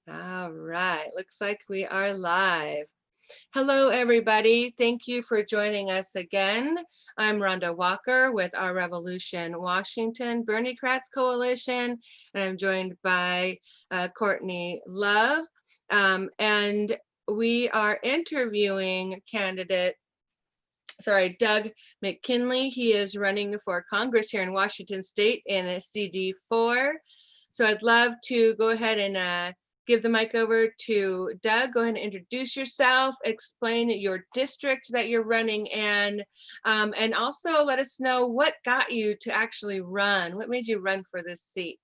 All right, looks like we are live. Hello, everybody. Thank you for joining us again. I'm Rhonda Walker with Our Revolution Washington Berniecrats Coalition, and I'm joined by Courtney Love. And we are interviewing Doug McKinley. He is running for Congress here in Washington State in a CD4. So I'd love to go ahead and give the mic over to Doug. Go ahead and introduce yourself, explain your district that you're running, and also let us know what got you to actually run. What made you run for this seat?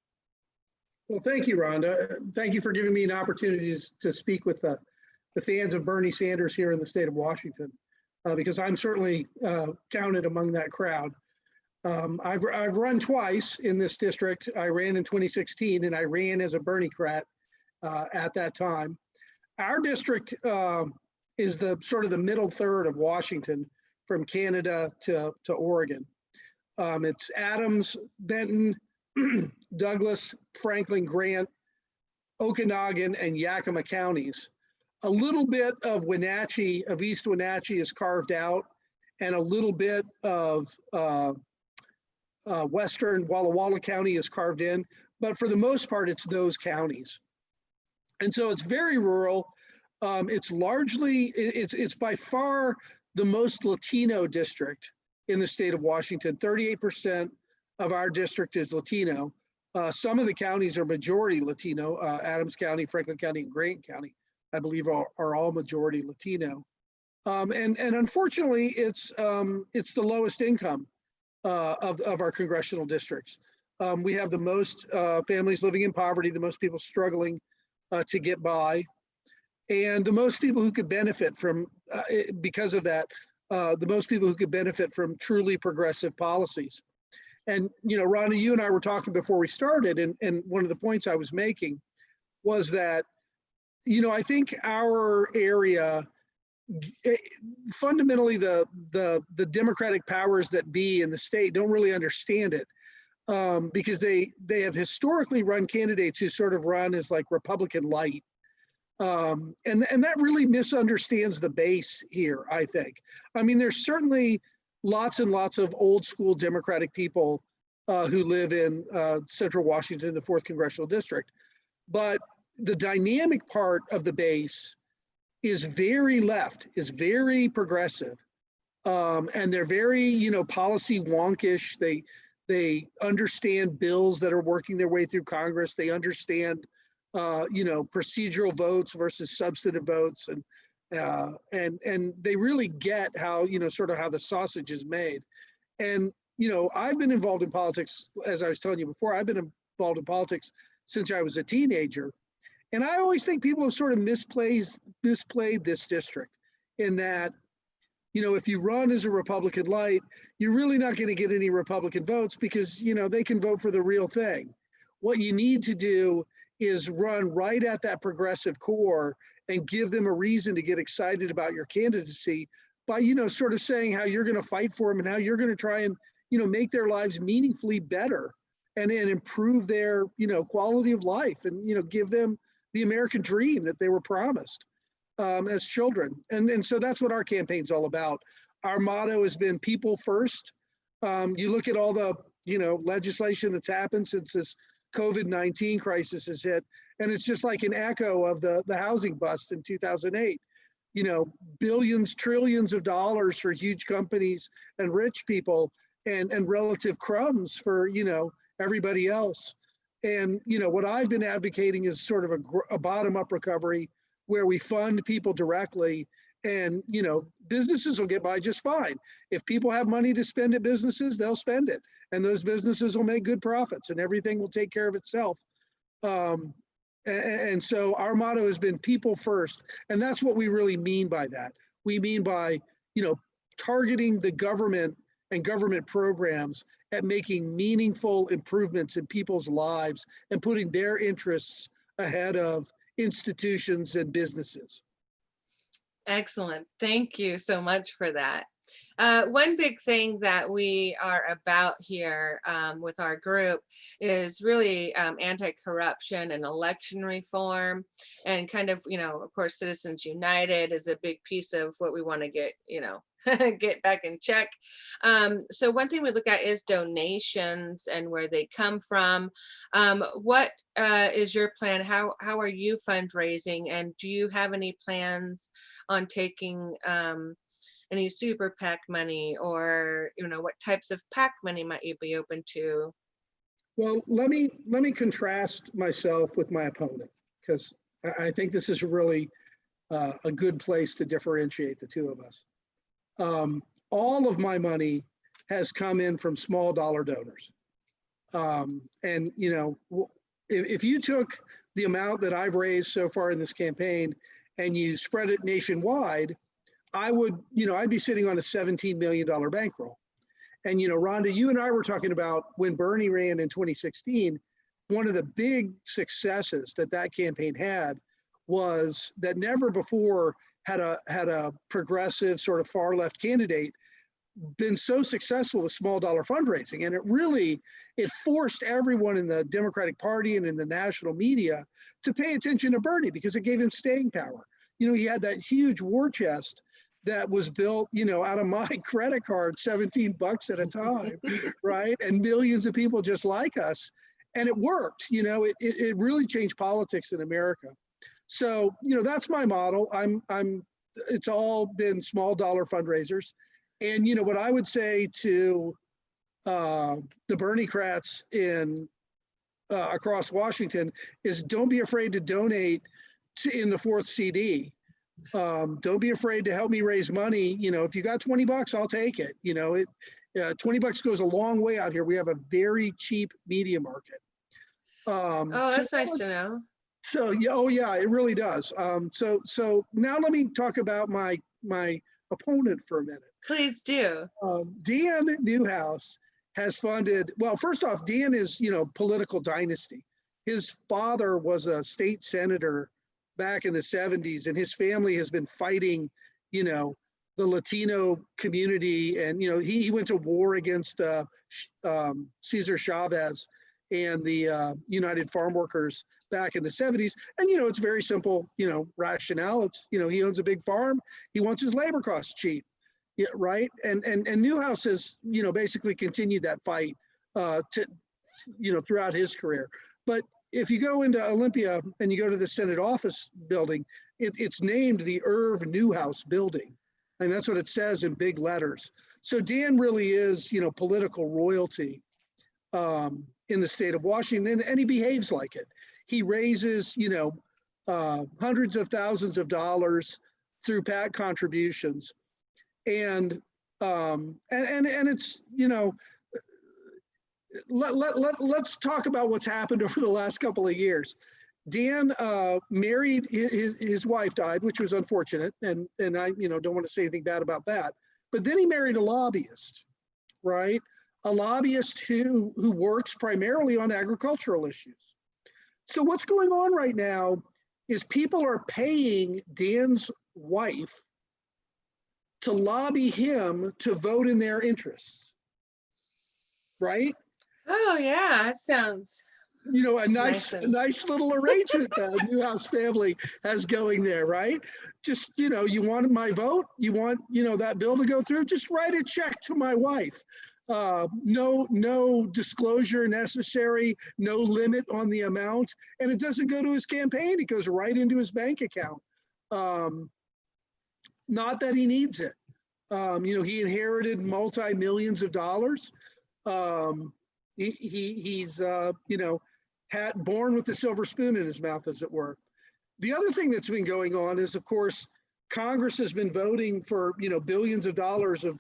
Well, thank you, Rhonda. Thank you for giving me an opportunity to speak with the fans of Bernie Sanders here in the state of Washington, because I'm certainly counted among that crowd. I've run twice in this district. I ran in 2016 and I ran as a Berniecrat at that time. Our district is the sort of the middle third of Washington from Canada to Oregon. It's Adams, Benton, Douglas, Franklin, Grant, Okanagan, and Yakima counties. A little bit of Wenatchee, of East Wenatchee is carved out, and a little bit of Western Walla Walla County is carved in, but for the most part, it's those counties. And so it's very rural. It's by far the most Latino district in the state of Washington. 38% of our district is Latino. Some of the counties are majority Latino. Adams County, Franklin County, and Grant County, I believe, are all majority Latino. And unfortunately, it's the lowest income of our congressional districts. We have the most families living in poverty, the most people struggling to get by, and the most people who could benefit from, because of that, the most people who could benefit from truly progressive policies. And, Rhonda, you and I were talking before we started, and one of the points I was making was that, I think our area, fundamentally, the Democratic powers that be in the state don't really understand it. Because they have historically run candidates who sort of run as like Republican light. And that really misunderstands the base here, I think. I mean, there's certainly lots and lots of old school Democratic people who live in Central Washington, the 4th Congressional District. But the dynamic part of the base is very left, is very progressive. And they're very, policy wonkish. They understand bills that are working their way through Congress. They understand, procedural votes versus substantive votes, and they really get how, sort of how the sausage is made. And I've been involved in politics, as I was telling you before. I've been involved in politics since I was a teenager, and I always think people have sort of misplayed this district in that, if you run as a Republican light, you're really not going to get any Republican votes because, they can vote for the real thing. What you need to do is run right at that progressive core and give them a reason to get excited about your candidacy by, sort of saying how you're going to fight for them and how you're going to try and, make their lives meaningfully better and improve their, quality of life and, give them the American dream that they were promised. As children. And so that's what our campaign's all about. Our motto has been people first. You look at all the, legislation that's happened since this COVID-19 crisis has hit, and it's just like an echo of the housing bust in 2008. Billions, trillions of dollars for huge companies and rich people and relative crumbs for, everybody else. And, what I've been advocating is sort of a bottom-up recovery where we fund people directly and, businesses will get by just fine. If people have money to spend at businesses, they'll spend it. And those businesses will make good profits and everything will take care of itself. And so our motto has been people first. And that's what we really mean by that. We mean by, targeting the government and government programs at making meaningful improvements in people's lives and putting their interests ahead of institutions and businesses. Excellent. Thank you so much for that. One big thing that we are about here with our group is really anti-corruption and election reform, and kind of, of course, Citizens United is a big piece of what we want to get, get back in check. So one thing we look at is donations and where they come from. What is your plan? How are you fundraising, and do you have any plans on taking any super PAC money, or what types of PAC money might you be open to? Well, let me contrast myself with my opponent, because I think this is really a good place to differentiate the two of us. All of my money has come in from small dollar donors. And if you took the amount that I've raised so far in this campaign and you spread it nationwide, I'd be sitting on a $17 million bankroll. And, Rhonda, you and I were talking about when Bernie ran in 2016, one of the big successes that campaign had was that never before had a progressive sort of far left candidate been so successful with small dollar fundraising. And it forced everyone in the Democratic Party and in the national media to pay attention to Bernie, because it gave him staying power. He had that huge war chest that was built, out of my credit card, $17 at a time, right? And millions of people just like us. And it worked, it really changed politics in America. So, that's my model. It's all been small dollar fundraisers. And, what I would say to the Bernie-crats across Washington is, don't be afraid to donate in the fourth CD. Don't be afraid to help me raise money. If you got $20, I'll take it. $20 goes a long way out here. We have a very cheap media market. That's nice to know. So yeah, oh yeah, it really does. So now let me talk about my opponent for a minute. Please do. Dan Newhouse has funded. Well, first off, Dan is political dynasty. His father was a state senator back in the 70s, and his family has been fighting, the Latino community, and he went to war against Cesar Chavez and the United Farm Workers back in the 70s. And it's very simple, rationale. It's he owns a big farm, he wants his labor costs cheap, yeah, right? And Newhouse has basically continued that fight throughout his career. But if you go into Olympia and you go to the Senate office building, it's named the Irv Newhouse building. And that's what it says in big letters. So Dan really is, political royalty in the state of Washington, and he behaves like it. He raises, hundreds of thousands of dollars through PAC contributions. And it's, let's talk about what's happened over the last couple of years. Dan married, his wife died, which was unfortunate, and I don't want to say anything bad about that. But then he married a lobbyist, right? A lobbyist who works primarily on agricultural issues. So what's going on right now is people are paying Dan's wife to lobby him to vote in their interests, right? Oh yeah, that sounds a nice little arrangement the Newhouse family has going there, right? Just, you want my vote, you want, that bill to go through, just write a check to my wife. No disclosure necessary, no limit on the amount, and it doesn't go to his campaign, it goes right into his bank account. Not that he needs it. He inherited multi-millions of dollars. He's born with the silver spoon in his mouth, as it were. The other thing that's been going on is, of course, Congress has been voting for billions of dollars of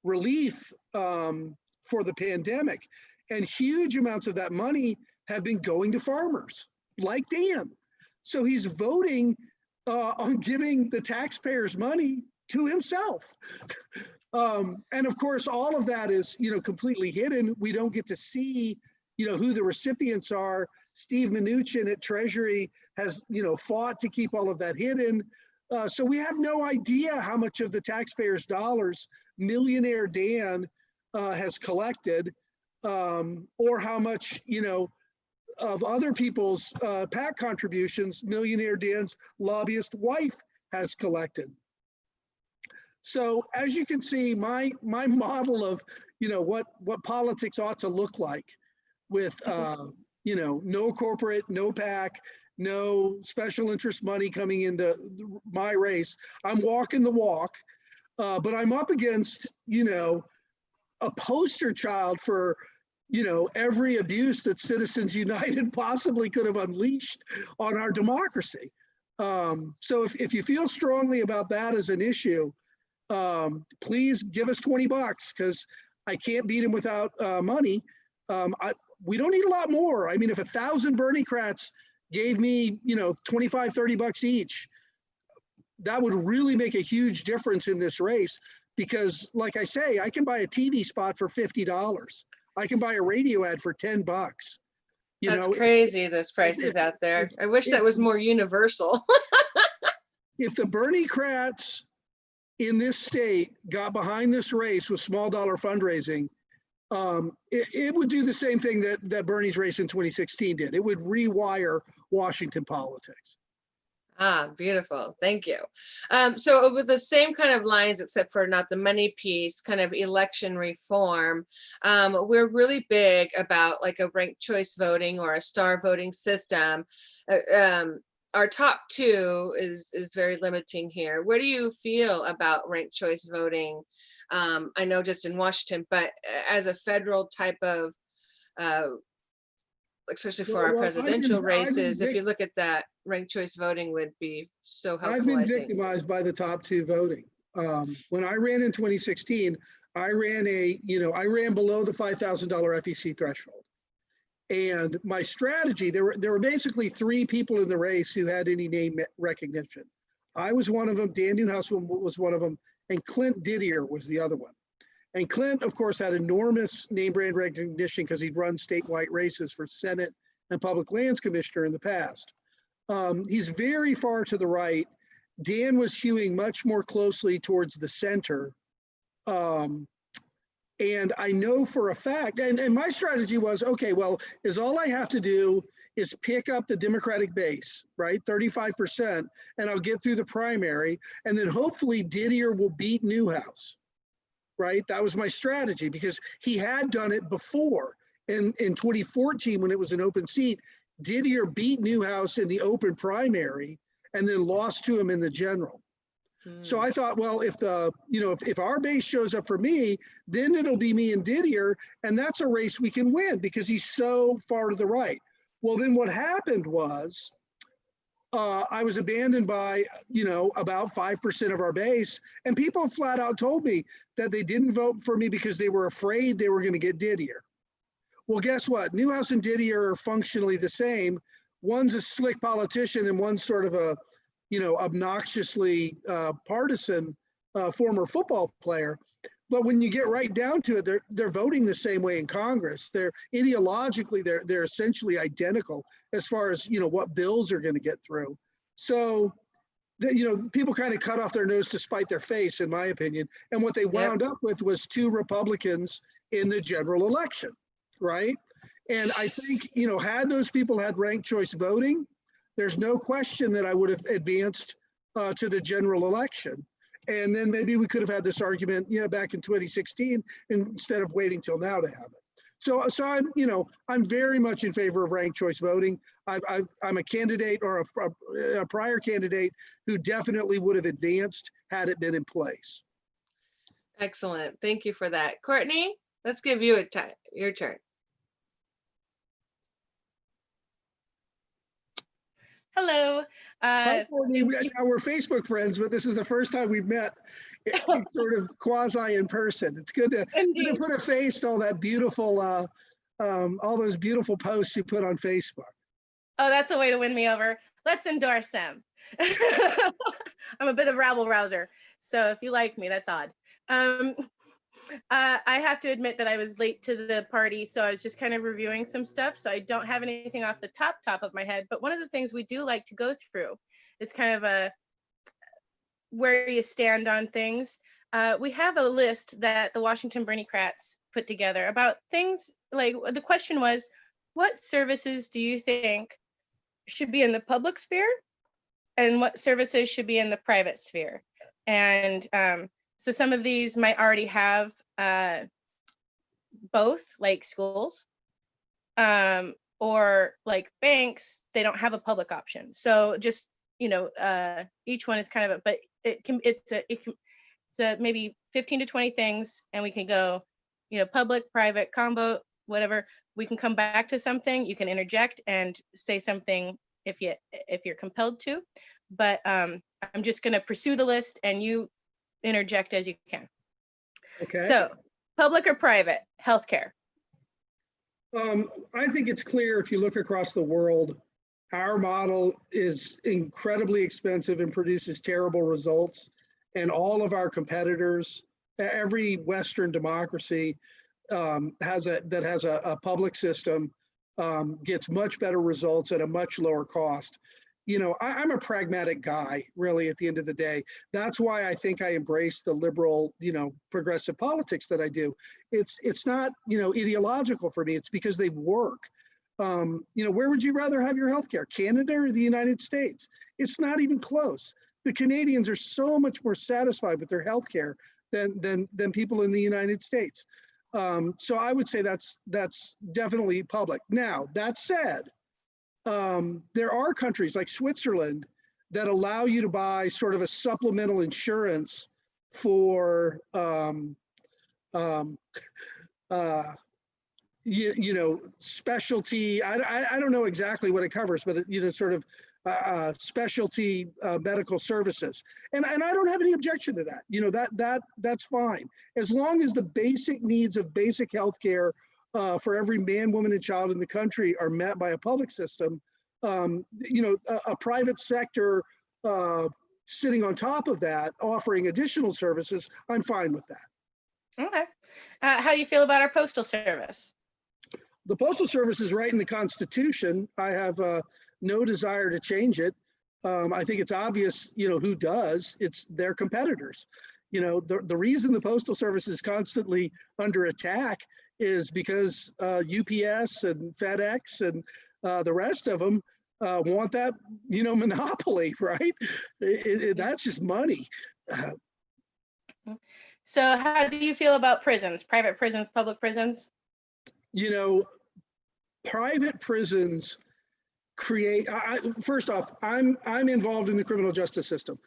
relief for the pandemic, and huge amounts of that money have been going to farmers like Dan. So he's voting on giving the taxpayers money to himself. And of course, all of that is, completely hidden. We don't get to see, who the recipients are. Steve Mnuchin at Treasury has, fought to keep all of that hidden. So we have no idea how much of the taxpayers' dollars Millionaire Dan has collected, or how much, of other people's PAC contributions Millionaire Dan's lobbyist wife has collected. So as you can see, my model of, what politics ought to look like with, no corporate, no PAC, no special interest money coming into my race. I'm walking the walk, but I'm up against, a poster child for, every abuse that Citizens United possibly could have unleashed on our democracy. So if you feel strongly about that as an issue, please give us $20 because I can't beat him without money. We don't need a lot more. I mean, if 1,000 Bernie-crats gave me, $25-30 each, that would really make a huge difference in this race. Because like I say, I can buy a TV spot for $50. I can buy a radio ad for $10. That's crazy, those prices out there. I wish that was more universal. If the Bernie-crats in this state got behind this race with small dollar fundraising, it would do the same thing that Bernie's race in 2016 did. It would rewire Washington politics. Ah, beautiful. Thank you. So with the same kind of lines, except for not the money piece, kind of election reform, we're really big about like a ranked choice voting or a star voting system. Our top two is very limiting here. Where do you feel about ranked choice voting? I know just in Washington, but as a federal type of, especially for our presidential races, if you look at that, ranked choice voting would be so helpful. I've been victimized by the top two voting. When I ran in 2016, I ran below the $5,000 FEC threshold. And my strategy, there were basically three people in the race who had any name recognition. I was one of them, Dan Newhouse was one of them, and Clint Didier was the other one. And Clint, of course, had enormous name brand recognition because he'd run statewide races for Senate and Public Lands Commissioner in the past. He's very far to the right. Dan was hewing much more closely towards the center. And I know for a fact, and my strategy was, okay, well, is all I have to do is pick up the Democratic base, right? 35%, and I'll get through the primary. And then hopefully Didier will beat Newhouse, right? That was my strategy because he had done it before. In 2014, when it was an open seat, Didier beat Newhouse in the open primary and then lost to him in the general. So I thought, well, if our base shows up for me, then it'll be me and Didier, and that's a race we can win because he's so far to the right. Well, then what happened was I was abandoned by, about 5% of our base, and people flat out told me that they didn't vote for me because they were afraid they were going to get Didier. Well, guess what? Newhouse and Didier are functionally the same. One's a slick politician and one's sort of a, obnoxiously partisan former football player. But when you get right down to it, they're voting the same way in Congress. They're ideologically, they're essentially identical as far as, what bills are going to get through. So, people kind of cut off their nose to spite their face, in my opinion. And what they wound up with was two Republicans in the general election, right? And I think, had those people had ranked choice voting, there's no question that I would have advanced to the general election. And then maybe we could have had this argument, back in 2016 instead of waiting till now to have it. So I'm very much in favor of ranked choice voting. I'm a candidate or a prior candidate who definitely would have advanced had it been in place. Excellent. Thank you for that. Courtney, let's give you your turn. Hello. Hi, Courtney. Now we're Facebook friends, but this is the first time we've met sort of quasi in person. It's good to put a face to all that beautiful, all those beautiful posts you put on Facebook. Oh, that's a way to win me over. Let's endorse him. I'm a bit of rabble rouser, so if you like me, that's odd. I have to admit that I was late to the party, so I was just kind of reviewing some stuff, so I don't have anything off the top of my head. But one of the things we do like to go through is kind of where you stand on things. We have a list that the Washington Berniecrats put together about things like, the question was, what services do you think should be in the public sphere and what services should be in the private sphere? And so some of these might already have both, like schools, or like banks, they don't have a public option. So just, each one is kind of but it's a maybe 15 to 20 things, and we can go, public, private, combo, whatever. We can come back to something. You can interject and say something if you're compelled to, but I'm just going to pursue the list and you interject as you can. Okay. So, public or private healthcare? I think it's clear if you look across the world, our model is incredibly expensive and produces terrible results. And all of our competitors, every Western democracy has a public system, gets much better results at a much lower cost. I'm a pragmatic guy, really, at the end of the day. That's why I think I embrace the liberal, progressive politics that I do. It's not, ideological for me. It's because they work. Where would you rather have your healthcare, Canada or the United States? It's not even close. The Canadians are so much more satisfied with their healthcare than people in the United States. So I would say that's definitely public. Now, that said, there are countries like Switzerland that allow you to buy sort of a supplemental insurance for specialty. I don't know exactly what it covers, but sort of specialty medical services, and I don't have any objection to that. That's fine, as long as the basic needs of basic healthcare for every man, woman, and child in the country are met by a public system. A private sector sitting on top of that, offering additional services, I'm fine with that. Okay. How do you feel about our postal service? The Postal Service is right in the Constitution. I have no desire to change it. I think it's obvious, who does. It's their competitors. The reason the Postal Service is constantly under attack is because UPS and FedEx and the rest of them want that, monopoly, right? That's just money. So how do you feel about prisons, private prisons, public prisons? Private prisons create, first off, I'm involved in the criminal justice system.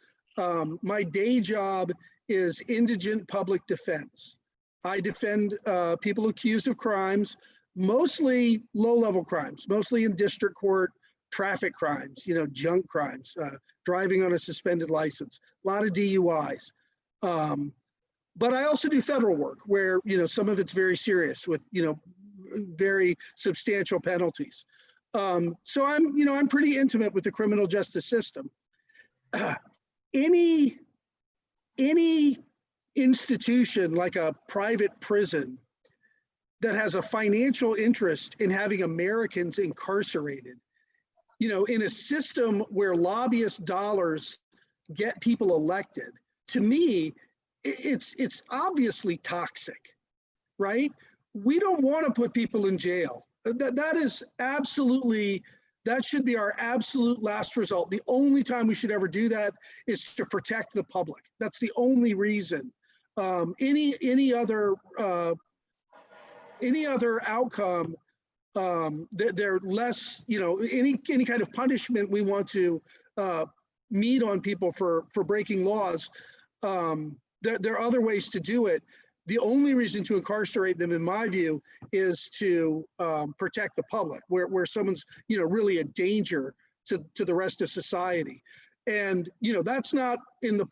My day job is indigent public defense. I defend people accused of crimes, mostly low-level crimes, mostly in district court, traffic crimes, junk crimes, driving on a suspended license, a lot of DUIs. But I also do federal work where, some of it's very serious with, very substantial penalties. So I'm pretty intimate with the criminal justice system. Any institution like a private prison that has a financial interest in having Americans incarcerated, in a system where lobbyist dollars get people elected, to me, it's obviously toxic, right? We don't want to put people in jail. That should be our absolute last result. The only time we should ever do that is to protect the public. That's the only reason. Any other outcome, they're less, any kind of punishment we want to meet on people for breaking laws. There are other ways to do it. The only reason to incarcerate them, in my view, is to protect the public, where someone's, really a danger to the rest of society. And, that's not in the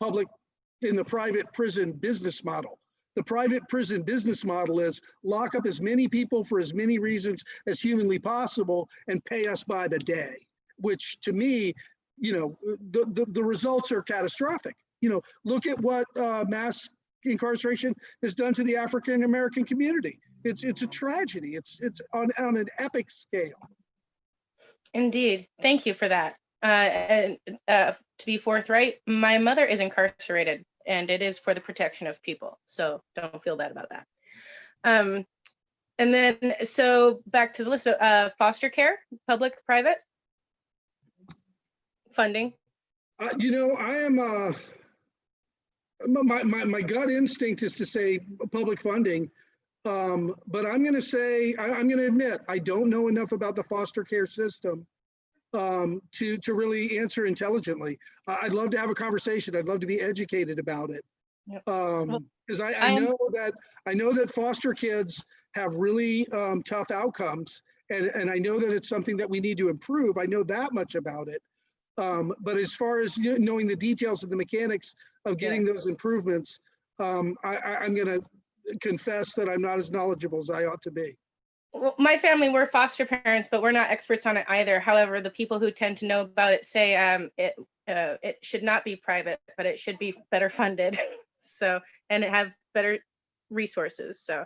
private prison business model. The private prison business model is lock up as many people for as many reasons as humanly possible and pay us by the day, which to me, the results are catastrophic. Look at what mass incarceration has done to the African American community. It's a tragedy. It's on an epic scale. Indeed. Thank you for that. And to be forthright, my mother is incarcerated, and it is for the protection of people. So don't feel bad about that. And then, so back to the list of foster care, public, private funding. You know, I am, my gut instinct is to say public funding. But I'm going to say, I'm going to admit, I don't know enough about the foster care system to really answer intelligently. I'd love to have a conversation. I'd love to be educated about it. Yep. Because I know that foster kids have really tough outcomes, and I know that it's something that we need to improve. I know that much about it. But as far as knowing the details of the mechanics of getting those improvements, I'm going to confess that I'm not as knowledgeable as I ought to be. Well, my family, we're foster parents, but we're not experts on it either. However, the people who tend to know about it say it should not be private, but it should be better funded. So, and it have better resources. So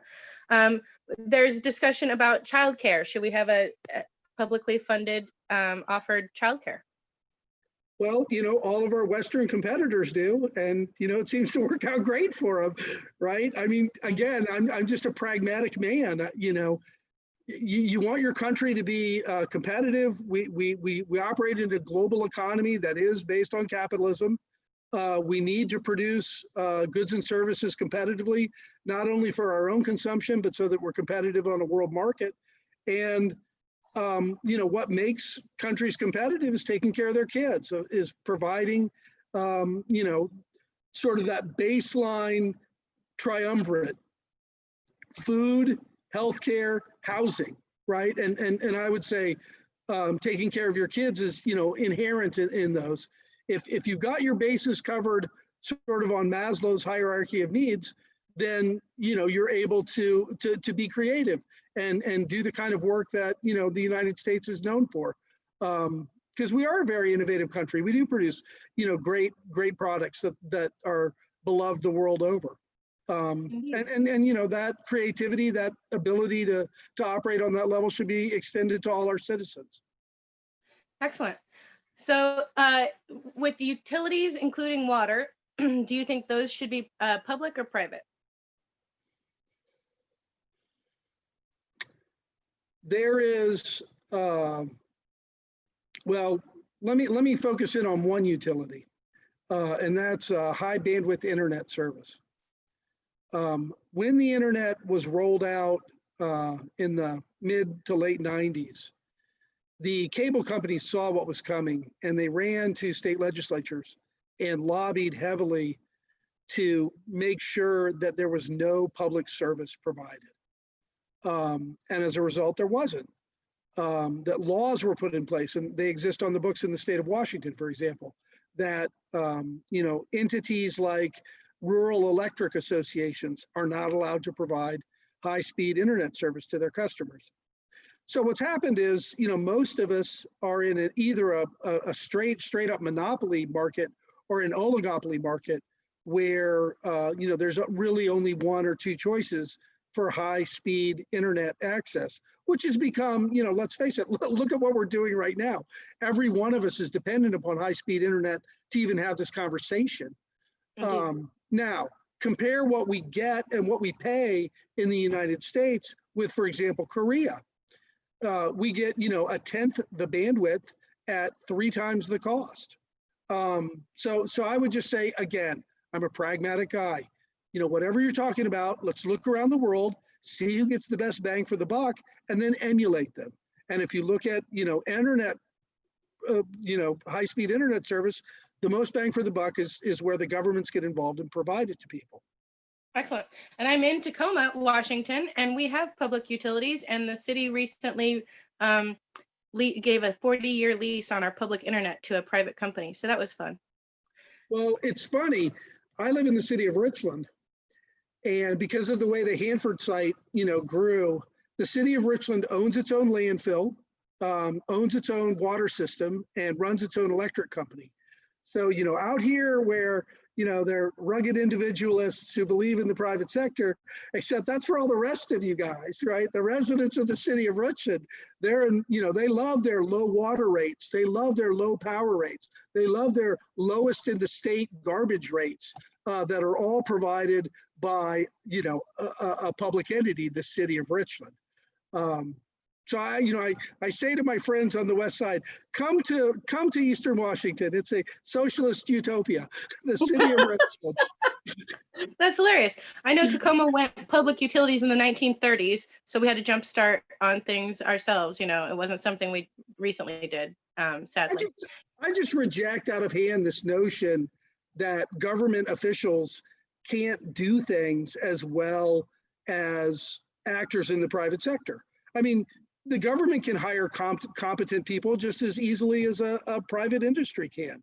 there's discussion about childcare. Should we have a publicly funded offered childcare? Well, you know, all of our Western competitors do, and you know, it seems to work out great for them, right? I mean, again, I'm just a pragmatic man. You know, you want your country to be competitive. We operate in a global economy that is based on capitalism. We need to produce goods and services competitively, not only for our own consumption, but so that we're competitive on a world market. And you know, what makes countries competitive is taking care of their kids, is providing, you know, sort of that baseline triumvirate: food, healthcare, housing, right? And I would say taking care of your kids is, you know, inherent in those. If you've got your bases covered sort of on Maslow's hierarchy of needs, then, you know, you're able to be creative and do the kind of work that, you know, the United States is known for. Because we are a very innovative country. We do produce, you know, great products that are beloved the world over. And you know, that creativity, that ability to operate on that level should be extended to all our citizens. Excellent. So with the utilities, including water, do you think those should be public or private? There is, well, let me focus in on one utility, and that's high bandwidth internet service. When the internet was rolled out in the mid to late 90s, the cable companies saw what was coming, and they ran to state legislatures and lobbied heavily to make sure that there was no public service provided. And as a result, there wasn't. That laws were put in place, and they exist on the books in the state of Washington, for example, that you know, entities like rural electric associations are not allowed to provide high-speed internet service to their customers. So what's happened is, you know, most of us are in either a straight up monopoly market or an oligopoly market where, you know, there's really only one or two choices for high-speed internet access, which has become, you know, let's face it, look at what we're doing right now. Every one of us is dependent upon high-speed internet to even have this conversation. Now, compare what we get and what we pay in the United States with, for example, Korea. We get, you know, 1/10 the bandwidth at 3 times the cost. So I would just say, again, I'm a pragmatic guy. You know, whatever you're talking about, let's look around the world, see who gets the best bang for the buck, and then emulate them. And if you look at, you know, internet, you know, high-speed internet service, the most bang for the buck is where the governments get involved and provide it to people. Excellent. And I'm in Tacoma, Washington, and we have public utilities, and the city recently gave a 40-year lease on our public internet to a private company. So that was fun. Well, it's funny. I live in the city of Richland, and because of the way the Hanford site, you know, grew, the city of Richland owns its own landfill, owns its own water system, and runs its own electric company. So, you know, out here where, they're rugged individualists who believe in the private sector, except that's for all the rest of you guys, right? The residents of the city of Richmond, they love their low water rates. They love their low power rates. They love their lowest in the state garbage rates that are all provided by, a public entity, the city of Richmond. So I say to my friends on the west side, come to Eastern Washington. It's a socialist utopia, the city of Richmond. That's hilarious. I know Tacoma went public utilities in the 1930s, so we had to jumpstart on things ourselves. It wasn't something we recently did, sadly. I just reject out of hand this notion that government officials can't do things as well as actors in the private sector. I mean, the government can hire competent people just as easily as a private industry can.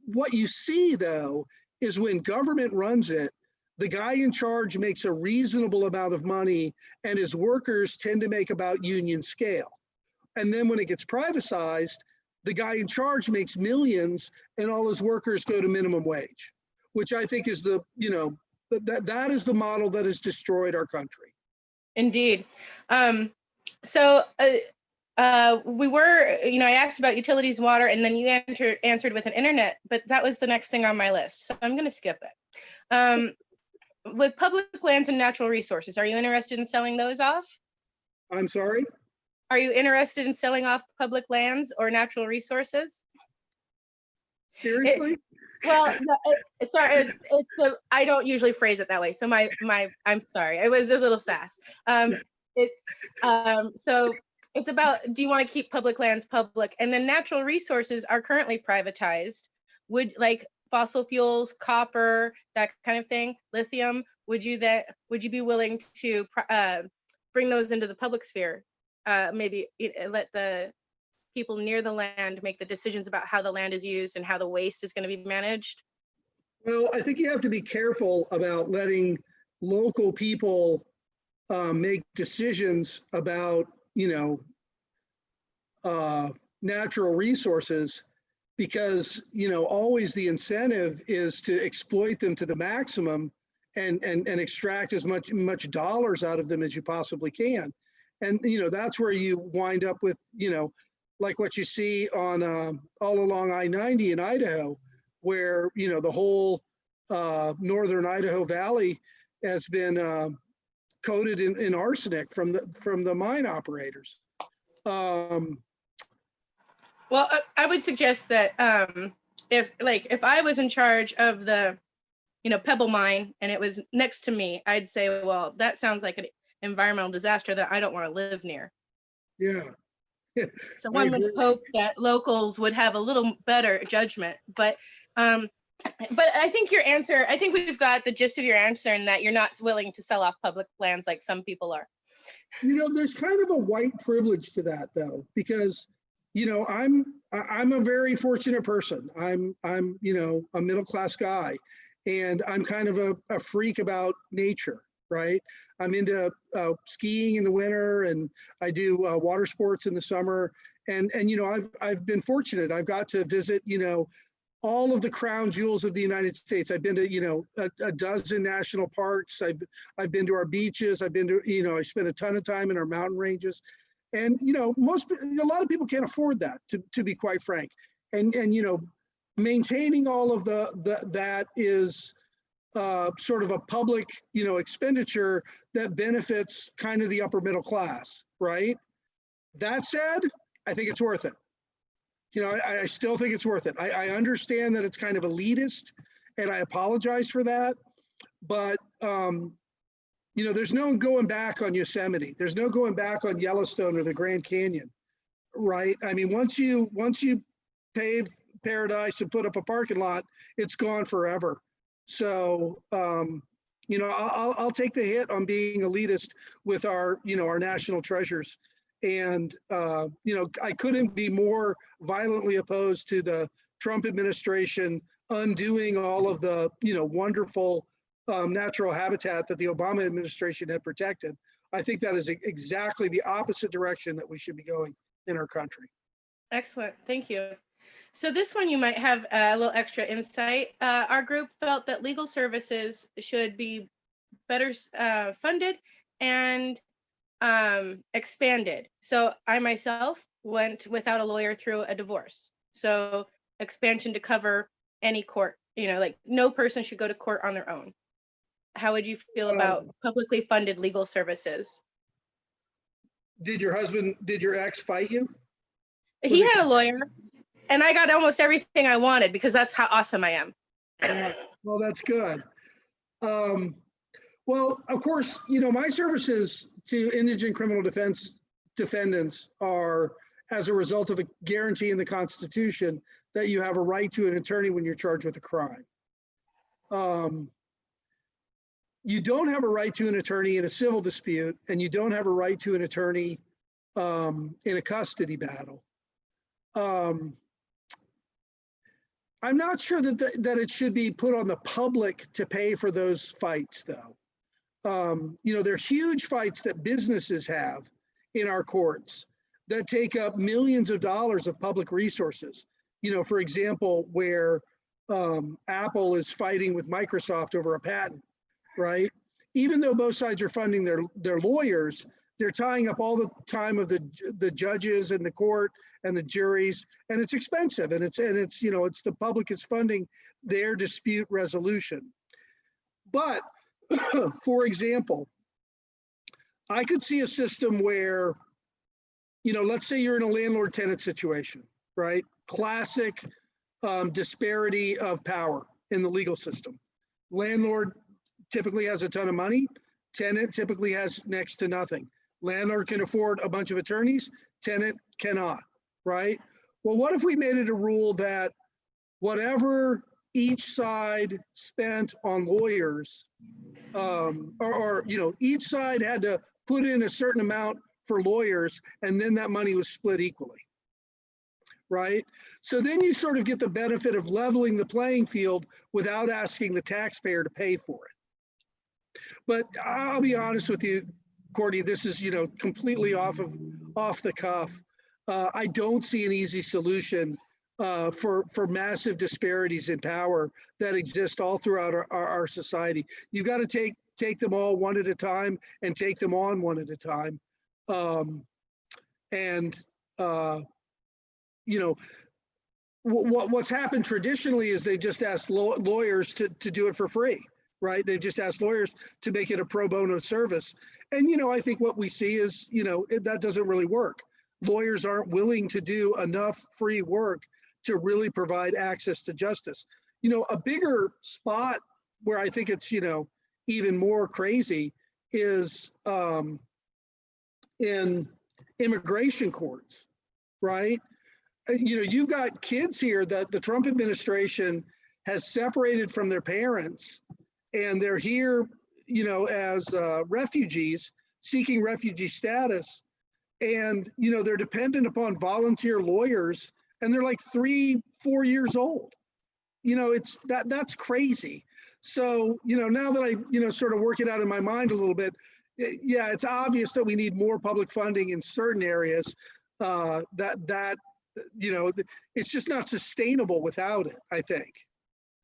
What you see, though, is when government runs it, the guy in charge makes a reasonable amount of money and his workers tend to make about union scale. And then when it gets privatized, the guy in charge makes millions and all his workers go to minimum wage, which I think is that is the model that has destroyed our country. Indeed. So we were, I asked about utilities, water, and then you answered with an internet, but that was the next thing on my list. So I'm going to skip it. With public lands and natural resources, are you interested in selling those off? I'm sorry? Are you interested in selling off public lands or natural resources? Seriously? Well, no, sorry, it's the, I don't usually phrase it that way. So I'm sorry, it was a little sass. So it's about, do you want to keep public lands public? And then natural resources are currently privatized. Would, like fossil fuels, copper, that kind of thing, lithium, would you be willing to bring those into the public sphere? Maybe let the people near the land make the decisions about how the land is used and how the waste is going to be managed? Well, I think you have to be careful about letting local people make decisions about, natural resources, because, always the incentive is to exploit them to the maximum and extract as much dollars out of them as you possibly can. And, that's where you wind up with, like what you see on all along I-90 in Idaho, where, the whole northern Idaho Valley has been coated in arsenic from the mine operators. Well, I would suggest that if I was in charge of the, Pebble mine and it was next to me, I'd say, well, that sounds like an environmental disaster that I don't want to live near. Yeah. So one would hope that locals would have a little better judgment, but I think I think we've got the gist of your answer, and that you're not willing to sell off public lands like some people are. There's kind of a white privilege to that, though, because, I'm a very fortunate person. I'm a middle-class guy, and I'm kind of a freak about nature, right? I'm into skiing in the winter, and I do water sports in the summer. And I've been fortunate. I've got to visit, all of the crown jewels of the United States. I've been to, a dozen national parks. I've been to our beaches. I've been to, I spent a ton of time in our mountain ranges. And, a lot of people can't afford that, to be quite frank. And maintaining all of that is sort of a public, expenditure that benefits kind of the upper middle class, right? That said, I think it's worth it. I still think it's worth it. I understand that it's kind of elitist, and I apologize for that. But, there's no going back on Yosemite. There's no going back on Yellowstone or the Grand Canyon, right? I mean, once you pave paradise and put up a parking lot, it's gone forever. So, I'll take the hit on being elitist with our national treasures. And, I couldn't be more violently opposed to the Trump administration undoing all of the, wonderful natural habitat that the Obama administration had protected. I think that is exactly the opposite direction that we should be going in our country. Excellent. Thank you. So this one you might have a little extra insight. Our group felt that legal services should be better funded and expanded. So I myself went without a lawyer through a divorce. So expansion to cover any court, like no person should go to court on their own. How would you feel about publicly funded legal services? Did your ex fight you? He had a lawyer and I got almost everything I wanted because that's how awesome I am. Well, that's good. Well, of course, my services to indigent criminal defense defendants are as a result of a guarantee in the Constitution that you have a right to an attorney when you're charged with a crime. You don't have a right to an attorney in a civil dispute, and you don't have a right to an attorney in a custody battle. I'm not sure that it should be put on the public to pay for those fights, though. There are huge fights that businesses have in our courts that take up millions of dollars of public resources. For example, where Apple is fighting with Microsoft over a patent, right? Even though both sides are funding their lawyers, they're tying up all the time of the judges and the court and the juries, and it's expensive, and it's the public is funding their dispute resolution. But for example, I could see a system where, let's say you're in a landlord-tenant situation, right? Classic disparity of power in the legal system. Landlord typically has a ton of money. Tenant typically has next to nothing. Landlord can afford a bunch of attorneys. Tenant cannot, right? Well, what if we made it a rule that whatever each side spent on lawyers, each side had to put in a certain amount for lawyers, and then that money was split equally, right? So then you sort of get the benefit of leveling the playing field without asking the taxpayer to pay for it. But I'll be honest with you, Courtney, this is completely off the cuff. I don't see an easy solution for massive disparities in power that exist all throughout our society. You've got to take them all one at a time and take them on one at a time. What's happened traditionally is they just asked lawyers to do it for free, right? They just asked lawyers to make it a pro bono service. And, I think what we see is, that doesn't really work. Lawyers aren't willing to do enough free work to really provide access to justice. A bigger spot where I think it's, even more crazy is in immigration courts, right? You've got kids here that the Trump administration has separated from their parents, and they're here, as refugees seeking refugee status. And, they're dependent upon volunteer lawyers, and they're like 3-4 years old. That's crazy. So, now that I, sort of work it out in my mind a little bit, yeah, it's obvious that we need more public funding in certain areas. It's just not sustainable without it, I think.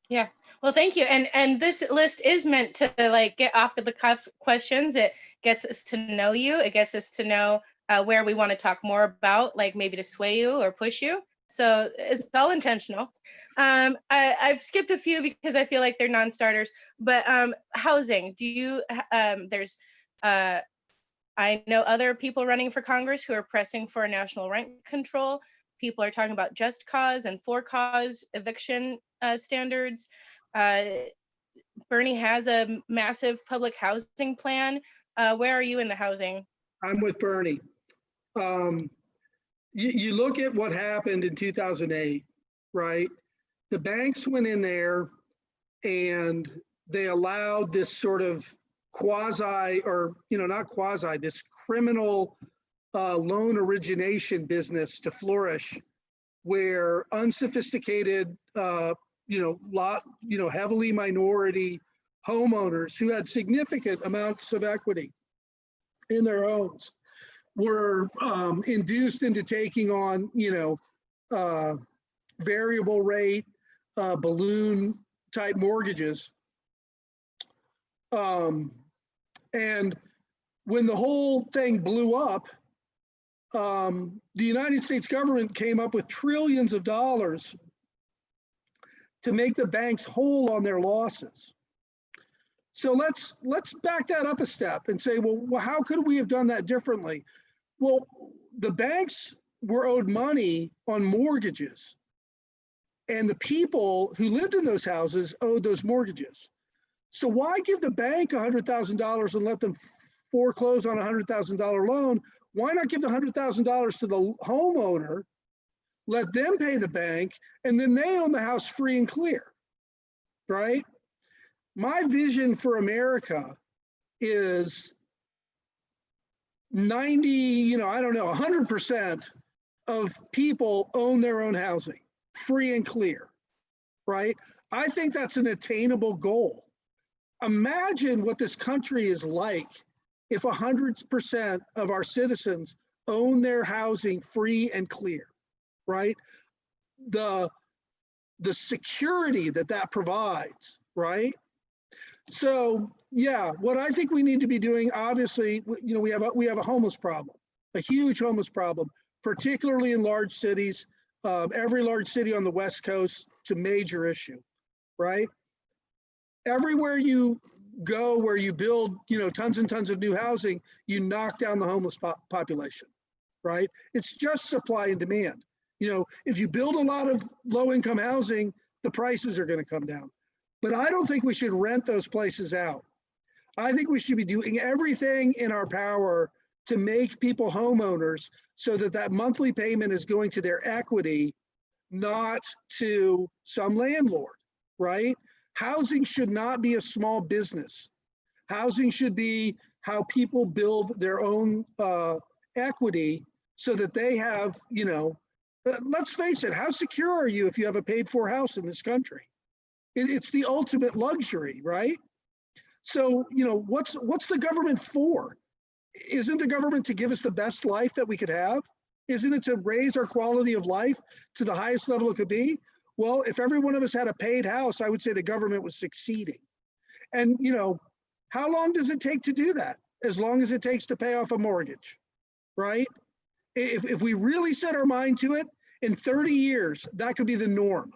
Yeah, well, thank you. And this list is meant to get off of the cuff questions. It gets us to know you. It gets us to know where we want to talk more about, maybe to sway you or push you. So it's all intentional. I've skipped a few because I feel like they're non-starters, but housing, I know other people running for Congress who are pressing for national rent control. People are talking about just cause and for cause eviction standards. Bernie has a massive public housing plan. Where are you in the housing? I'm with Bernie. You look at what happened in 2008, right? The banks went in there and they allowed this sort of this criminal loan origination business to flourish, where unsophisticated, heavily minority homeowners who had significant amounts of equity in their homes were induced into taking on, variable rate, balloon type mortgages. And when the whole thing blew up, the United States government came up with trillions of dollars to make the banks whole on their losses. So let's back that up a step and say, well, how could we have done that differently? Well, the banks were owed money on mortgages, and the people who lived in those houses owed those mortgages. So why give the bank $100,000 and let them foreclose on a $100,000 loan? Why not give the $100,000 to the homeowner, let them pay the bank, and then they own the house free and clear, right? My vision for America is 90, I don't know, 100% of people own their own housing, free and clear, right? I think that's an attainable goal. Imagine what this country is like if 100% of our citizens own their housing free and clear, right? The security that provides, right? So yeah, what I think we need to be doing, obviously, we have a homeless problem, a huge homeless problem, particularly in large cities. Every large city on the West Coast, it's a major issue, right? Everywhere you go where you build, tons and tons of new housing, you knock down the homeless population, right? It's just supply and demand. If you build a lot of low-income housing, the prices are going to come down. But I don't think we should rent those places out. I think we should be doing everything in our power to make people homeowners so that monthly payment is going to their equity, not to some landlord, right? Housing should not be a small business. Housing should be how people build their own equity so that they have, let's face it, how secure are you if you have a paid for house in this country? It's the ultimate luxury, right? So, what's the government for? Isn't the government to give us the best life that we could have? Isn't it to raise our quality of life to the highest level it could be? Well, if every one of us had a paid house, I would say the government was succeeding. And, how long does it take to do that? As long as it takes to pay off a mortgage, right? If we really set our mind to it, in 30 years, that could be the norm.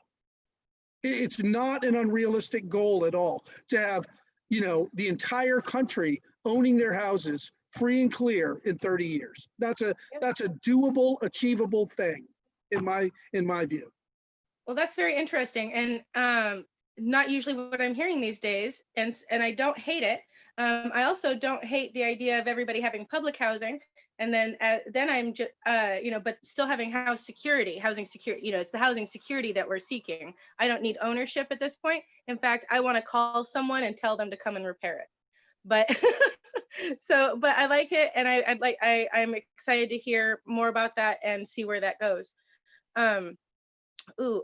It's not an unrealistic goal at all to have, the entire country owning their houses free and clear in 30 years. That's a doable, achievable thing in my view. Well, that's very interesting, and not usually what I'm hearing these days, and I don't hate it. I also don't hate the idea of everybody having public housing, and then I'm just but still having housing security. It's the housing security that we're seeking. I don't need ownership at this point. In fact, I want to call someone and tell them to come and repair it. But but I like it, and I'm excited to hear more about that and see where that goes. I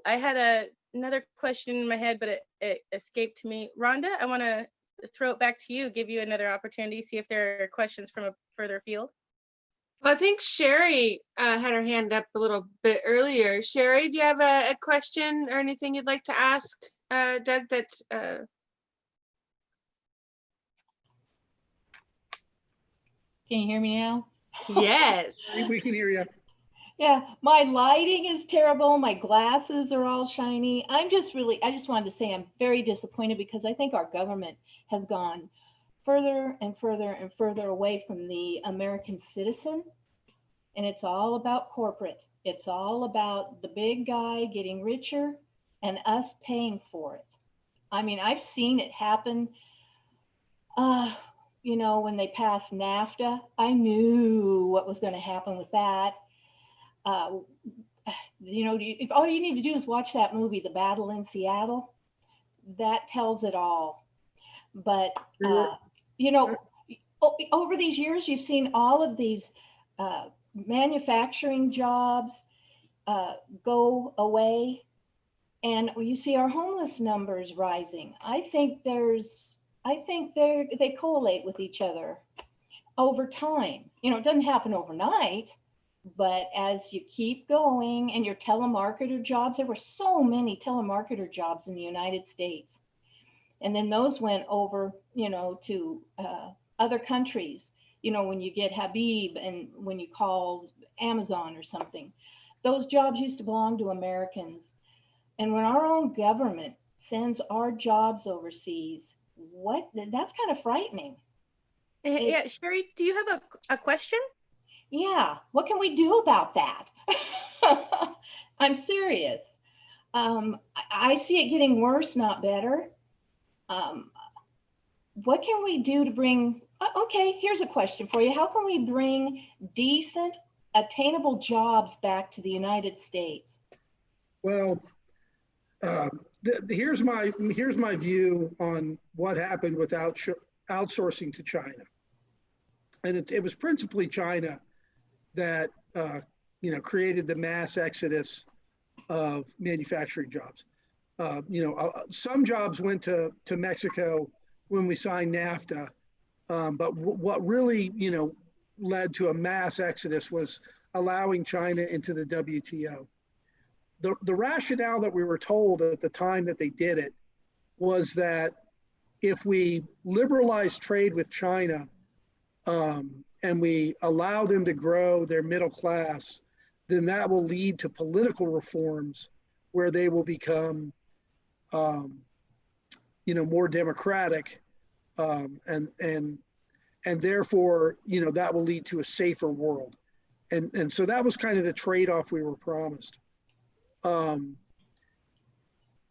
had another question in my head, but it escaped me. Rhonda, I want to throw it back to you, give you another opportunity, see if there are questions from a further field. Well, I think Sherry had her hand up a little bit earlier. Sherry, do you have a question or anything you'd like to ask Doug? Can you hear me now? Yes. We can hear you. Yeah, my lighting is terrible. My glasses are all shiny. I just wanted to say I'm very disappointed because I think our government has gone further and further and further away from the American citizen. And it's all about corporate. It's all about the big guy getting richer and us paying for it. I mean, I've seen it happen. When they passed NAFTA, I knew what was going to happen with that. All you need to do is watch that movie, The Battle in Seattle. That tells it all. But, over these years, you've seen all of these manufacturing jobs go away. And you see our homeless numbers rising. I think they correlate with each other over time. It doesn't happen overnight, But as you keep going and your telemarketer jobs, there were so many telemarketer jobs in the United States. And then those went over, to other countries, when you get Habib and when you call Amazon or something, those jobs used to belong to Americans. And when our own government sends our jobs overseas, that's kind of frightening. Yeah, Sherry, do you have a question? Yeah, what can we do about that? I'm serious. I see it getting worse, not better. What can we do to bring, okay, here's a question for you. How can we bring decent, attainable jobs back to the United States? Well, here's my view on what happened with outsourcing to China. And it was principally China that created the mass exodus of manufacturing jobs. Some jobs went to Mexico when we signed NAFTA, but what really led to a mass exodus was allowing China into the WTO. The rationale that we were told at the time that they did it was that if we liberalize trade with China, and we allow them to grow their middle class, then that will lead to political reforms where they will become, more democratic, and therefore, that will lead to a safer world. And so that was kind of the trade-off we were promised.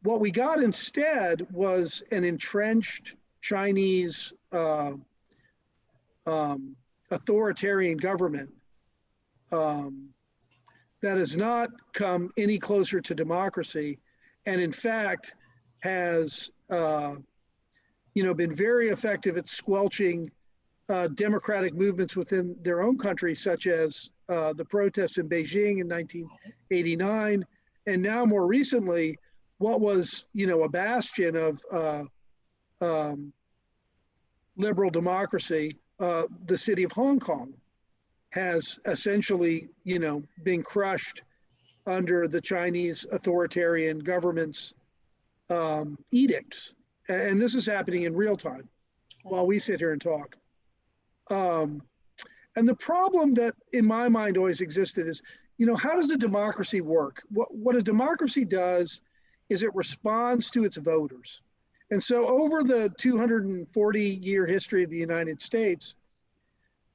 What we got instead was an entrenched Chinese authoritarian government that has not come any closer to democracy, and in fact has been very effective at squelching democratic movements within their own country, such as the protests in Beijing in 1989, and now more recently, what was a bastion of liberal democracy, the city of Hong Kong, has essentially been crushed under the Chinese authoritarian government's edicts, and this is happening in real time while we sit here and talk. And the problem that in my mind always existed is, how does a democracy work? What a democracy does is it responds to its voters. And so over the 240-year history of the United States,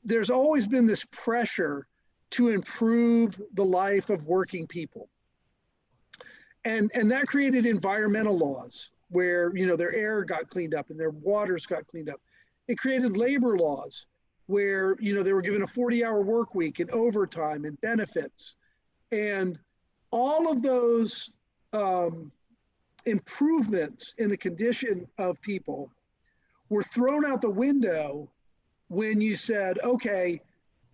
there's always been this pressure to improve the life of working people. And that created environmental laws where, their air got cleaned up and their waters got cleaned up. It created labor laws where, they were given a 40-hour work week and overtime and benefits. And all of those improvements in the condition of people were thrown out the window when you said, okay,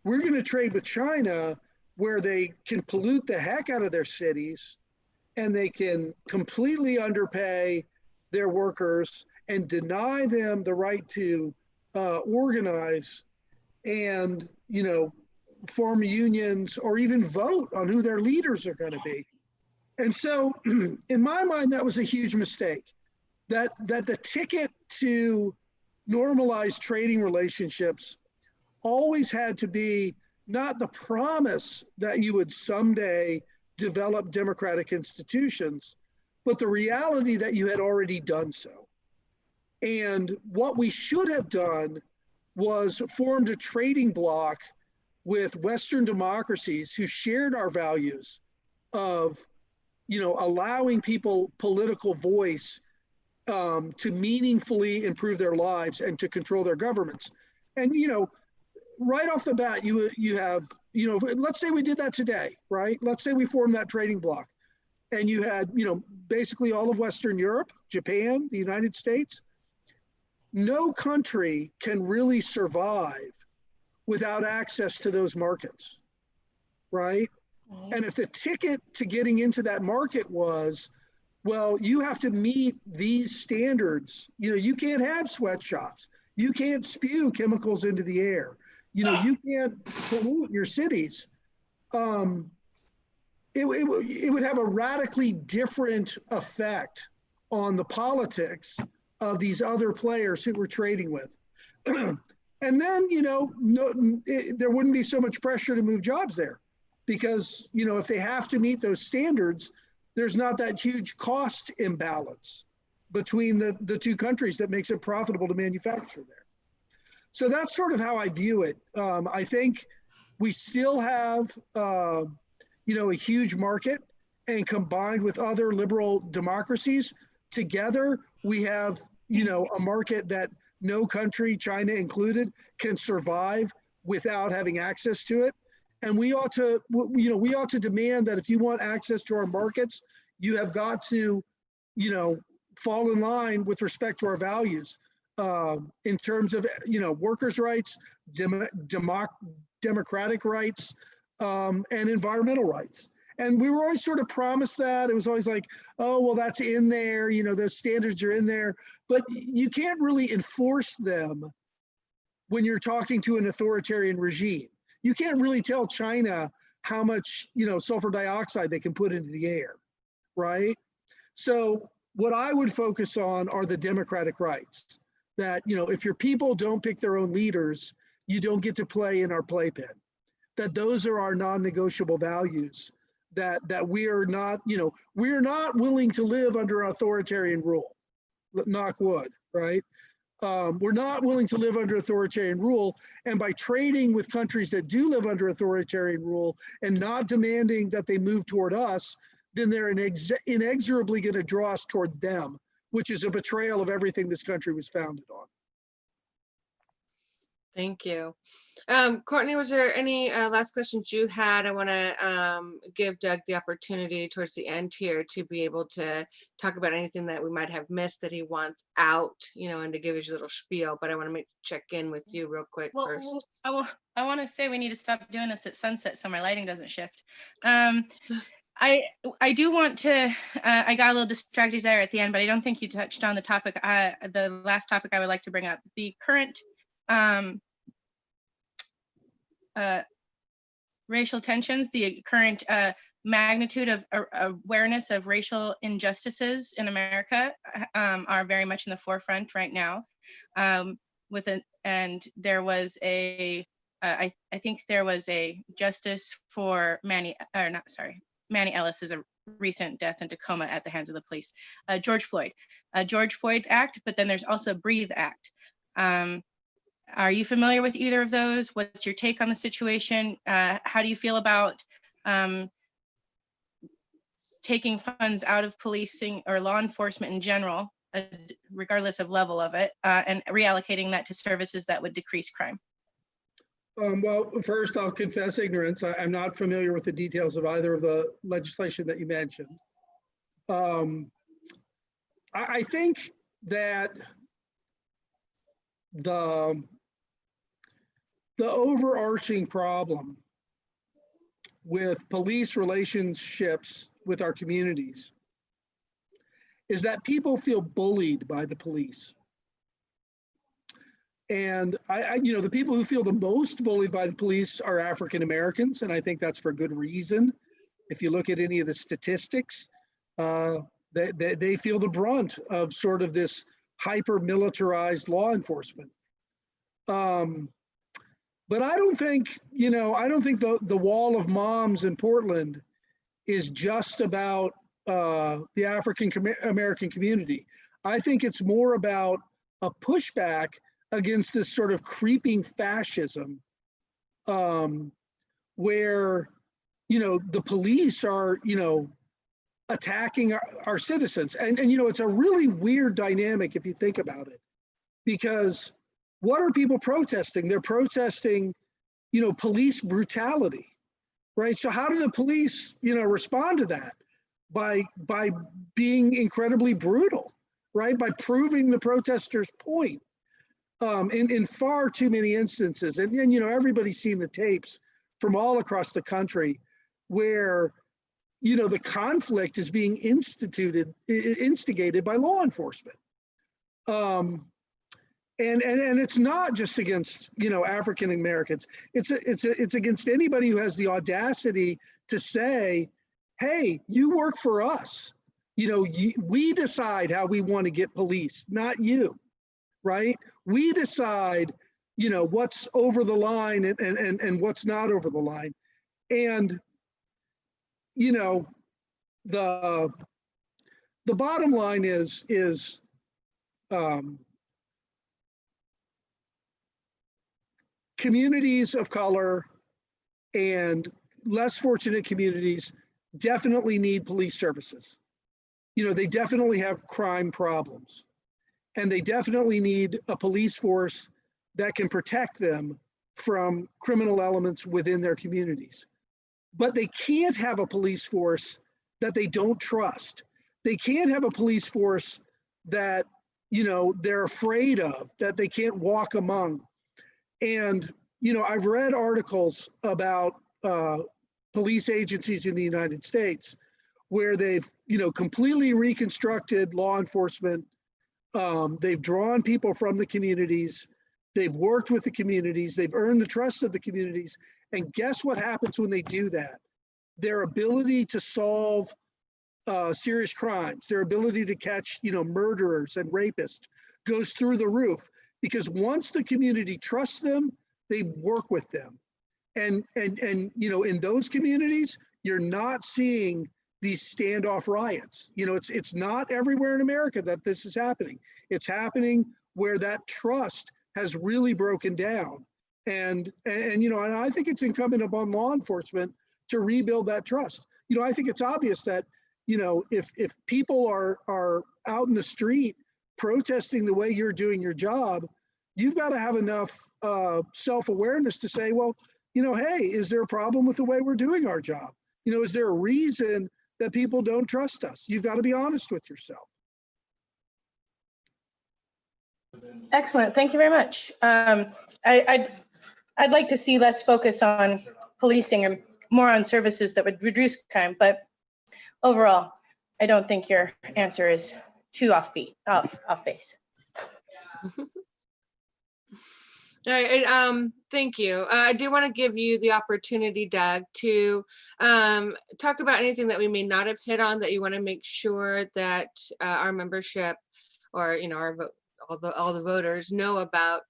we're going to trade with China where they can pollute the heck out of their cities and they can completely underpay their workers and deny them the right to organize and, form unions or even vote on who their leaders are going to be. And so in my mind, that was a huge mistake, that the ticket to normalize trading relationships always had to be not the promise that you would someday develop democratic institutions, but the reality that you had already done so. And what we should have done was formed a trading bloc with Western democracies who shared our values of, allowing people political voice to meaningfully improve their lives and to control their governments. And, right off the bat, you have, let's say we did that today, right? Let's say we formed that trading bloc and you had, basically all of Western Europe, Japan, the United States. No country can really survive without access to those markets, right? And if the ticket to getting into that market was, well, you have to meet these standards, you can't have sweatshops, you can't spew chemicals into the air, you can't pollute your cities, it would have a radically different effect on the politics of these other players who we're trading with. And then, there wouldn't be so much pressure to move jobs there because, if they have to meet those standards, there's not that huge cost imbalance between the two countries that makes it profitable to manufacture there. So that's sort of how I view it. I think we still have, a huge market, and combined with other liberal democracies, together we have, a market that no country, China included, can survive without having access to it. And we ought to, demand that if you want access to our markets, you have got to, fall in line with respect to our values in terms of, workers' rights, democratic rights, and environmental rights. And we were always sort of promised that. It was always like, oh, well, that's in there, those standards are in there, but you can't really enforce them when you're talking to an authoritarian regime. You can't really tell China how much, sulfur dioxide they can put into the air, right? So what I would focus on are the democratic rights, that, if your people don't pick their own leaders, you don't get to play in our playpen, that those are our non-negotiable values, that we are not, we're not willing to live under authoritarian rule, knock wood, right? We're not willing to live under authoritarian rule. And by trading with countries that do live under authoritarian rule and not demanding that they move toward us, then they're inexorably going to draw us toward them, which is a betrayal of everything this country was founded on. Thank you. Courtney, was there any last questions you had? I want to give Doug the opportunity towards the end here to be able to talk about anything that we might have missed that he wants out, and to give his little spiel, but I want to check in with you real quick first. I want to say we need to stop doing this at sunset so my lighting doesn't shift. I do want to, I got a little distracted there at the end, but I don't think you touched on the topic, the last topic I would like to bring up. The current racial tensions, the current magnitude of awareness of racial injustices in America are very much in the forefront right now. And there was I think there was a justice for Manny Ellis is a recent death in Tacoma at the hands of the police. George Floyd Act, but then there's also Breathe Act. Are you familiar with either of those? What's your take on the situation? How do you feel about taking funds out of policing or law enforcement in general, regardless of level of it, and reallocating that to services that would decrease crime? Well, first I'll confess ignorance. I'm not familiar with the details of either of the legislation that you mentioned. I think that the overarching problem with police relationships with our communities is that people feel bullied by the police. And the people who feel the most bullied by the police are African Americans, and I think that's for good reason. If you look at any of the statistics, they feel the brunt of sort of this hyper-militarized law enforcement. But I don't think, the wall of moms in Portland is just about the African American community. I think it's more about a pushback against this sort of creeping fascism where, the police are, attacking our citizens. And, it's a really weird dynamic if you think about it, because what are people protesting? They're protesting, police brutality, right? So how do the police, respond to that? By being incredibly brutal, right? By proving the protesters' point. In far too many instances, and everybody's seen the tapes from all across the country where the conflict is being instigated by law enforcement, And it's not just against, you know, African Americans. It's against anybody who has the audacity to say, hey, you work for us. You know, we decide how we want to get policed, not you, right? We decide, you know, what's over the line and what's not over the line. And, you know, the bottom line is communities of color and less fortunate communities definitely need police services. You know, they definitely have crime problems, and they definitely need a police force that can protect them from criminal elements within their communities. But they can't have a police force that they don't trust. They can't have a police force that, you know, they're afraid of, that they can't walk among. And, you know, I've read articles about police agencies in the United States where they've, you know, completely reconstructed law enforcement. They've drawn people from the communities. They've worked with the communities. They've earned the trust of the communities. And guess what happens when they do that? Their ability to solve serious crimes, their ability to catch, you know, murderers and rapists goes through the roof, because once the community trusts them, they work with them. And you know, in those communities, you're not seeing these standoff riots. You know, it's not everywhere in America that this is happening. It's happening where that trust has really broken down. And you know, and I think it's incumbent upon law enforcement to rebuild that trust. You know, I think it's obvious that, you know, if people are out in the street protesting the way you're doing your job, you've got to have enough self-awareness to say, well, you know, hey, is there a problem with the way we're doing our job? You know, is there a reason that people don't trust us? You've got to be honest with yourself. Excellent. Thank you very much. I'd like to see less focus on policing and more on services that would reduce crime, but overall, I don't think your answer is too off base. All right, thank you. I do want to give you the opportunity, Doug, to talk about anything that we may not have hit on that you want to make sure that our membership, or, you know, our vote, all the voters know about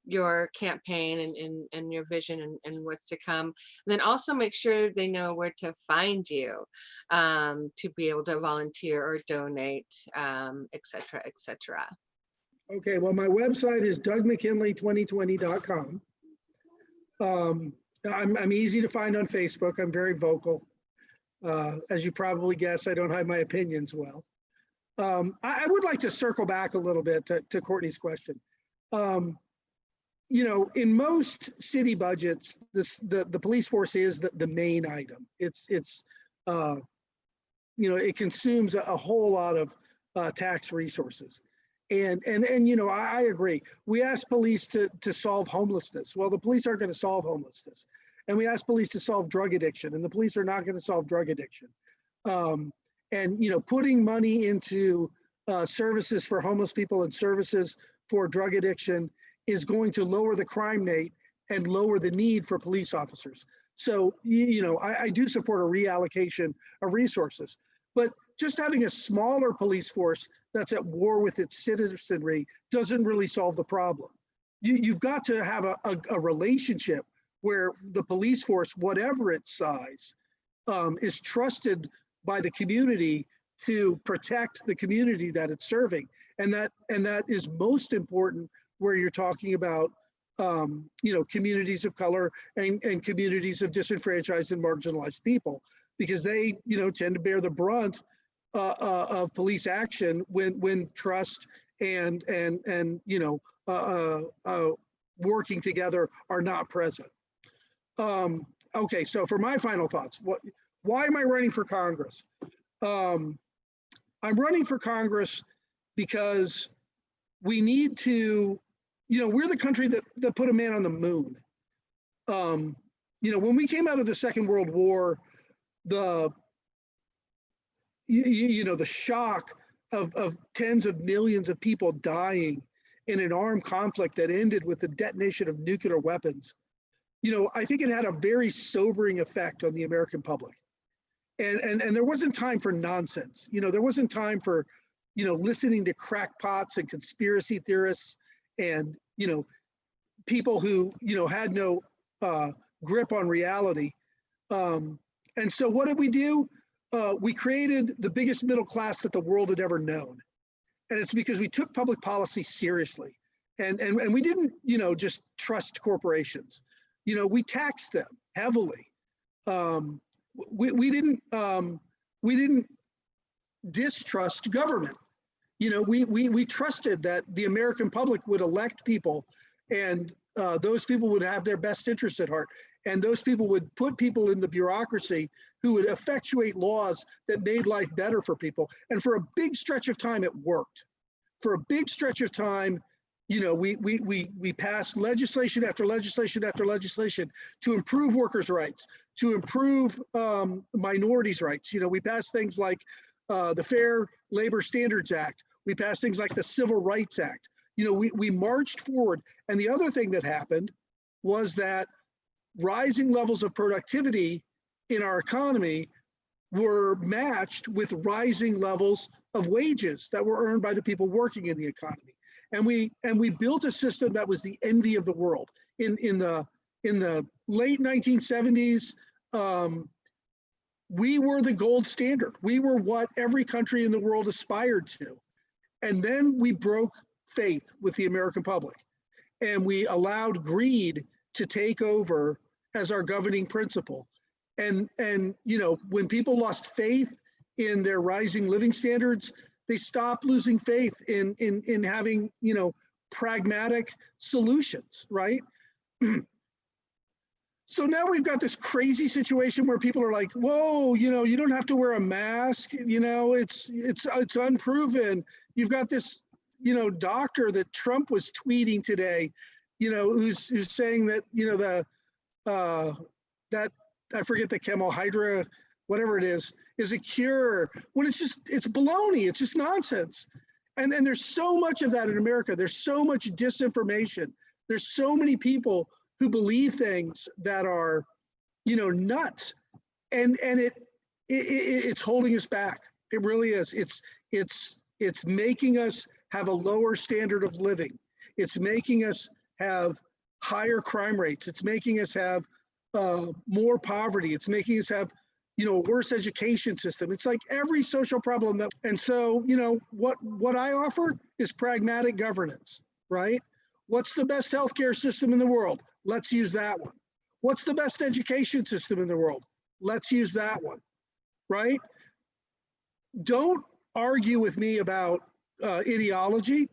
your campaign and your vision and what's to come. And then also make sure they know where to find you to be able to volunteer or donate, et cetera, et cetera. Okay, well, my website is dougmckinley2020.com. I'm easy to find on Facebook. I'm very vocal. As you probably guess, I don't hide my opinions well. I would like to circle back a little bit to Courtney's question. You know, in most city budgets, the police force is the main item. It's you know, it consumes a whole lot of tax resources. And you know, I agree. We ask police to solve homelessness. Well, the police aren't going to solve homelessness. And we ask police to solve drug addiction, and the police are not going to solve drug addiction. And you know, putting money into services for homeless people and services for drug addiction is going to lower the crime rate and lower the need for police officers. So you know, I do support a reallocation of resources, but just having a smaller police force that's at war with its citizenry doesn't really solve the problem. You've got to have a relationship where the police force, whatever its size, is trusted by the community to protect the community that it's serving. And that is most important where you're talking about you know, communities of color and communities of disenfranchised and marginalized people, because they, you know, tend to bear the brunt of police action when trust and you know, working together are not present. Okay, so for my final thoughts, why am I running for Congress? I'm running for Congress because we need to, you know, we're the country that put a man on the moon. You know, when we came out of the Second World War, you know, the shock of tens of millions of people dying in an armed conflict that ended with the detonation of nuclear weapons, you know, I think it had a very sobering effect on the American public. And there wasn't time for nonsense. You know, there wasn't time for, you know, listening to crackpots and conspiracy theorists and, you know, people who, you know, had no grip on reality. And so what did we do? We created the biggest middle class that the world had ever known. And it's because we took public policy seriously. And we didn't, you know, just trust corporations. You know, we taxed them heavily. We didn't distrust government. You know, we trusted that the American public would elect people, and those people would have their best interests at heart. And those people would put people in the bureaucracy who would effectuate laws that made life better for people. And for a big stretch of time, it worked. For a big stretch of time, you know, we passed legislation after legislation after legislation to improve workers' rights, to improve minorities' rights. You know, we passed things like the Fair Labor Standards Act. We passed things like the Civil Rights Act. You know, we marched forward. And the other thing that happened was that rising levels of productivity in our economy were matched with rising levels of wages that were earned by the people working in the economy. And we built a system that was the envy of the world. In the late 1970s, we were the gold standard. We were what every country in the world aspired to. And then we broke faith with the American public, and we allowed greed to take over as our governing principle. And you know, when people lost faith in their rising living standards, they stopped losing faith in having, you know, pragmatic solutions, right? So now we've got this crazy situation where people are like, whoa, you know, you don't have to wear a mask, you know, it's unproven. You've got this, you know, doctor that Trump was tweeting today, you know, who's saying that, you know, that I forget the Camel Hydra, whatever it is a cure, when it's baloney, it's just nonsense. And there's so much of that in America. There's so much disinformation. There's so many people who believe things that are, you know, nuts. And it's holding us back. It really is. It's making us have a lower standard of living. It's making us have higher crime rates. It's making us have more poverty. It's making us have, you know, a worse education system. It's like every social problem that, and so, you know, what I offer is pragmatic governance, right? What's the best healthcare system in the world? Let's use that one. What's the best education system in the world? Let's use that one, right? Don't argue with me about ideology.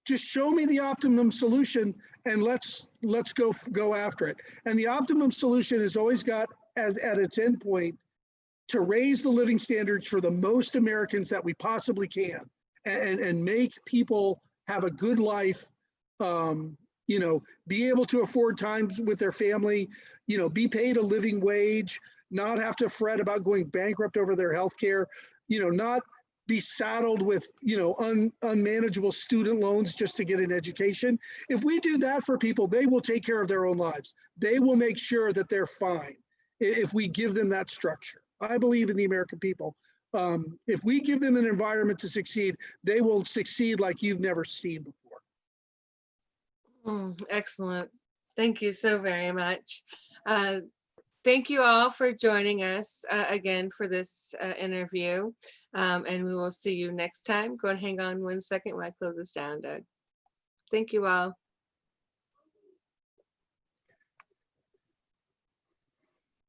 Just show me the optimum solution, and let's go after it. And the optimum solution has always got at its end point to raise the living standards for the most Americans that we possibly can, and make people have a good life, you know, be able to afford times with their family, you know, be paid a living wage, not have to fret about going bankrupt over their health care, you know, not be saddled with, you know, unmanageable student loans just to get an education. If we do that for people, they will take care of their own lives. They will make sure that they're fine if we give them that structure. I believe in the American people. If we give them an environment to succeed, they will succeed like you've never seen before. Excellent. Thank you so very much. Thank you all for joining us again for this interview. And we will see you next time. Go and hang on 1 second while I close this down, Doug. Thank you all.